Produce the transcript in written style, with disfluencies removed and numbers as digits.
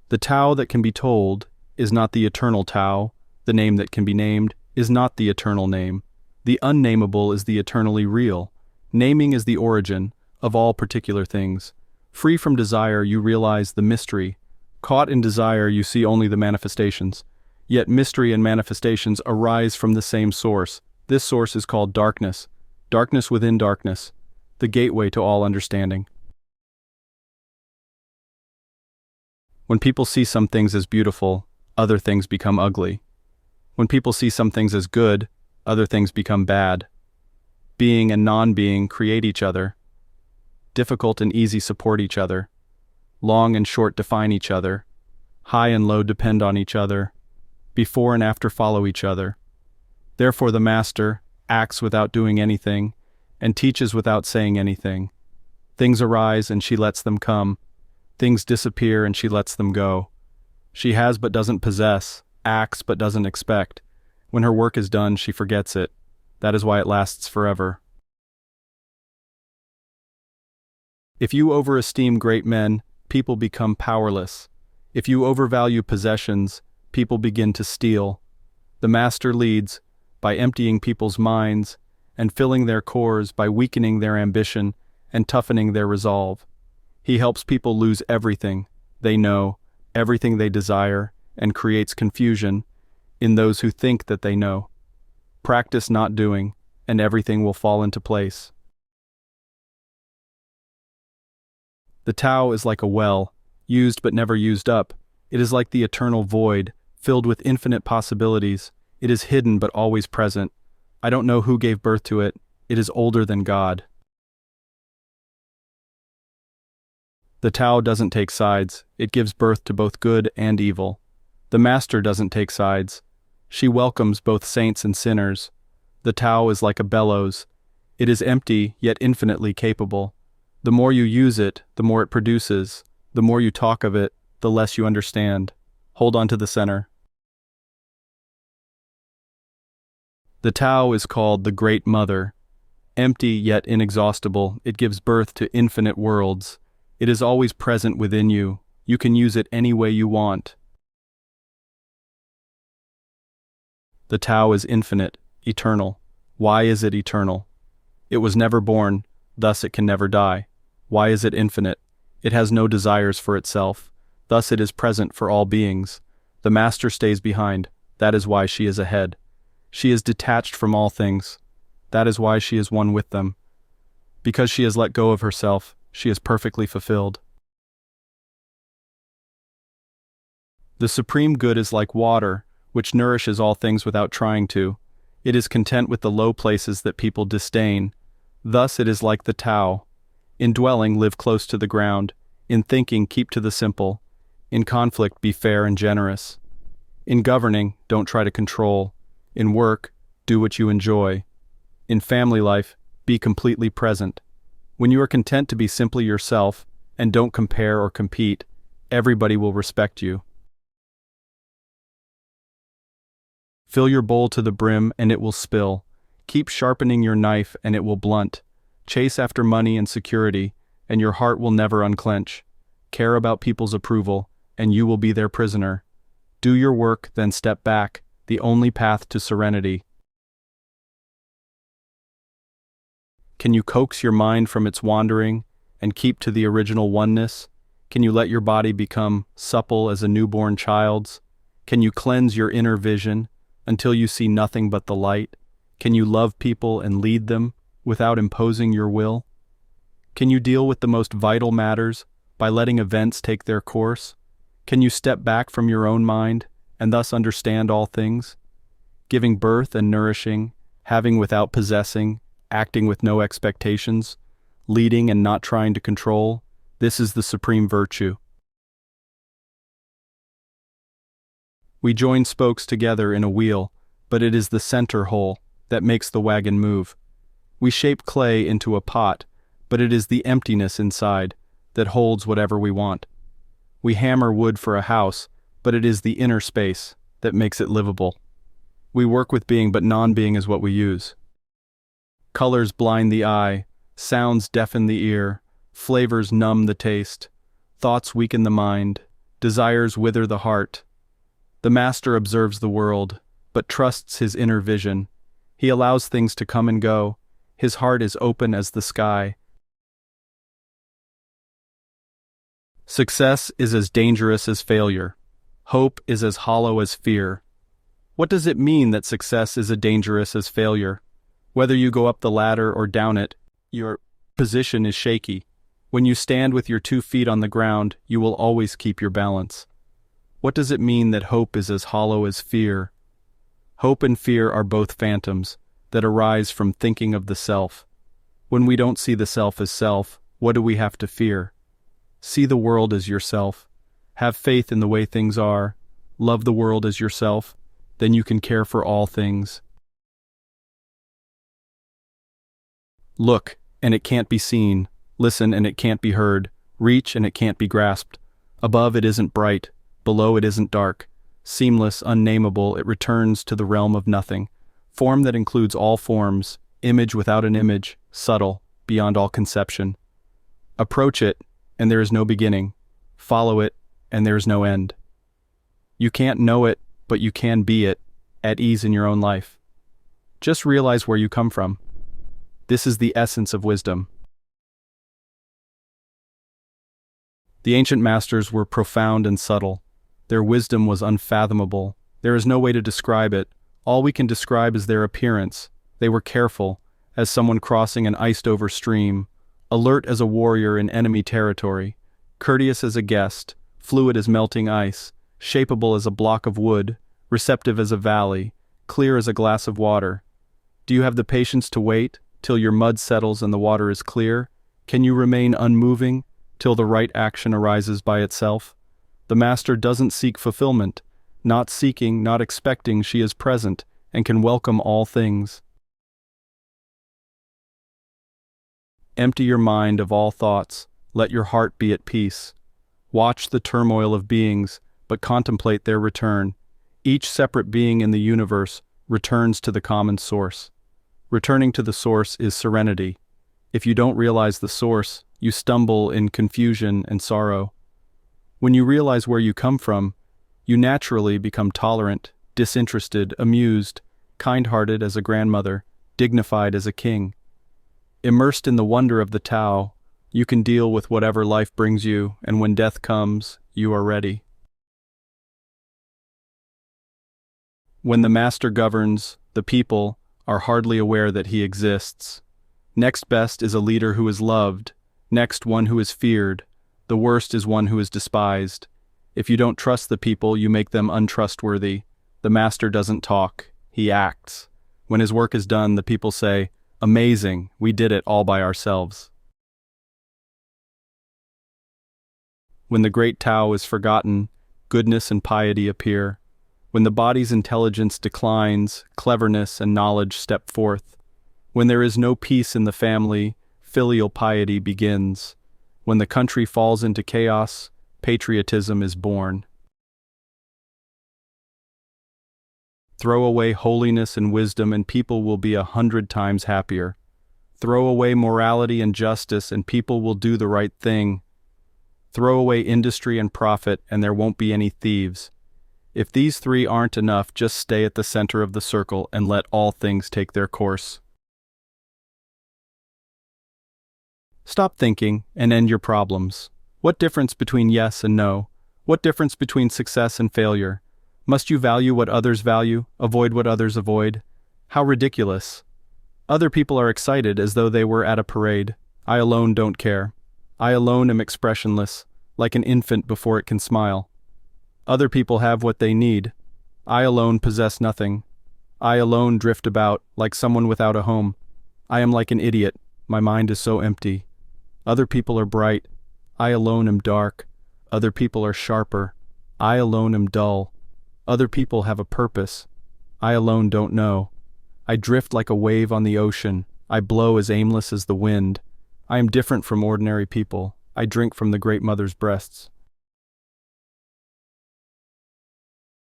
The Tao that can be told is not the eternal Tao. The name that can be named is not the eternal name. The unnameable is the eternally real. Naming is the origin of all particular things. Free from desire, you realize the mystery. Caught in desire, you see only the manifestations. Yet mystery and manifestations arise from the same source. This source is called darkness. Darkness within darkness, the gateway to all understanding. When people see some things as beautiful, other things become ugly. When people see some things as good, other things become bad. Being and non-being create each other. Difficult and easy support each other. Long and short define each other. High and low depend on each other. Before and after follow each other. Therefore the Master acts without doing anything, and teaches without saying anything. Things arise and she lets them come. Things disappear and she lets them go. She has but doesn't possess, acts but doesn't expect. When her work is done, she forgets it. That is why it lasts forever. If you overesteem great men, people become powerless. If you overvalue possessions, people begin to steal. The Master leads by emptying people's minds and filling their cores, by weakening their ambition and toughening their resolve. He helps people lose everything they know, everything they desire, and creates confusion in those who think that they know. Practice not doing, and everything will fall into place. The Tao is like a well, used but never used up. It is like the eternal void, filled with infinite possibilities. It is hidden but always present. I don't know who gave birth to it. It is older than God. The Tao doesn't take sides. It gives birth to both good and evil. The Master doesn't take sides. She welcomes both saints and sinners. The Tao is like a bellows. It is empty, yet infinitely capable. The more you use it, the more it produces. The more you talk of it, the less you understand. Hold on to the center. The Tao is called the Great Mother. Empty yet inexhaustible, it gives birth to infinite worlds. It is always present within you. You can use it any way you want. The Tao is infinite, eternal. Why is it eternal? It was never born, thus it can never die. Why is it infinite? It has no desires for itself. Thus it is present for all beings. The Master stays behind. That is why she is ahead. She is detached from all things. That is why she is one with them. Because she has let go of herself, she is perfectly fulfilled. The Supreme Good is like water, which nourishes all things without trying to. It is content with the low places that people disdain. Thus it is like the Tao. In dwelling, live close to the ground. In thinking, keep to the simple. In conflict, be fair and generous. In governing, don't try to control. In work, do what you enjoy. In family life, be completely present. When you are content to be simply yourself, and don't compare or compete, everybody will respect you. Fill your bowl to the brim and it will spill. Keep sharpening your knife and it will blunt. Chase after money and security, and your heart will never unclench. Care about people's approval, and you will be their prisoner. Do your work, then step back, the only path to serenity. Can you coax your mind from its wandering and keep to the original oneness? Can you let your body become supple as a newborn child's? Can you cleanse your inner vision until you see nothing but the light? Can you love people and lead them without imposing your will? Can you deal with the most vital matters by letting events take their course? Can you step back from your own mind and thus understand all things? Giving birth and nourishing, having without possessing, acting with no expectations, leading and not trying to control, this is the supreme virtue. We join spokes together in a wheel, but it is the center hole that makes the wagon move. We shape clay into a pot, but it is the emptiness inside that holds whatever we want. We hammer wood for a house, but it is the inner space that makes it livable. We work with being, but non-being is what we use. Colors blind the eye, sounds deafen the ear, flavors numb the taste, thoughts weaken the mind, Desires wither the heart. The master observes the world, but trusts his inner vision. He allows things to come and go. His heart is open as the sky. Success is as dangerous as failure. Hope is as hollow as fear. What does it mean that success is as dangerous as failure? Whether you go up the ladder or down it, your position is shaky. When you stand with your 2 feet on the ground, you will always keep your balance. What does it mean that hope is as hollow as fear? Hope and fear are both phantoms that arise from thinking of the self. When we don't see the self as self, what do we have to fear? See the world as yourself. Have faith in the way things are. Love the world as yourself. Then you can care for all things. Look, and it can't be seen. Listen, and it can't be heard. Reach, and it can't be grasped. Above, it isn't bright. Below, it isn't dark. Seamless, unnameable, it returns to the realm of nothing. Form that includes all forms. Image without an image. Subtle, beyond all conception. Approach it, and there is no beginning. Follow it, and there is no end. You can't know it, but you can be it, at ease in your own life. Just realize where you come from. This is the essence of wisdom. The ancient masters were profound and subtle. Their wisdom was unfathomable. There is no way to describe it. All we can describe is their appearance. They were careful, as someone crossing an iced-over stream, alert as a warrior in enemy territory, courteous as a guest, fluid as melting ice, shapeable as a block of wood, receptive as a valley, clear as a glass of water. Do you have the patience to wait till your mud settles and the water is clear? Can you remain unmoving till the right action arises by itself? The master doesn't seek fulfillment. Not seeking, not expecting, she is present and can welcome all things. Empty your mind of all thoughts. Let your heart be at peace. Watch the turmoil of beings, but contemplate their return. Each separate being in the universe returns to the common source. Returning to the source is serenity. If you don't realize the source, you stumble in confusion and sorrow. When you realize where you come from, you naturally become tolerant, disinterested, amused, kind-hearted as a grandmother, dignified as a king. Immersed in the wonder of the Tao, you can deal with whatever life brings you, and when death comes, you are ready. When the master governs, the people are hardly aware that he exists. Next best is a leader who is loved. Next, one who is feared. The worst is one who is despised. If you don't trust the people, you make them untrustworthy. The master doesn't talk, he acts. When his work is done, the people say, "Amazing, we did it all by ourselves." When the great Tao is forgotten, goodness and piety appear. When the body's intelligence declines, cleverness and knowledge step forth. When there is no peace in the family, filial piety begins. When the country falls into chaos, patriotism is born. Throw away holiness and wisdom and people will be 100 times happier. Throw away morality and justice and people will do the right thing. Throw away industry and profit and there won't be any thieves. If these 3 aren't enough, just stay at the center of the circle and let all things take their course. Stop thinking and end your problems. What difference between yes and no? What difference between success and failure? Must you value what others value, avoid what others avoid? How ridiculous. Other people are excited as though they were at a parade. I alone don't care. I alone am expressionless, like an infant before it can smile. Other people have what they need. I alone possess nothing. I alone drift about, like someone without a home. I am like an idiot. My mind is so empty. Other people are bright. I alone am dark. Other people are sharper. I alone am dull. Other people have a purpose. I alone don't know. I drift like a wave on the ocean. I blow as aimless as the wind. I am different from ordinary people. I drink from the Great Mother's breasts.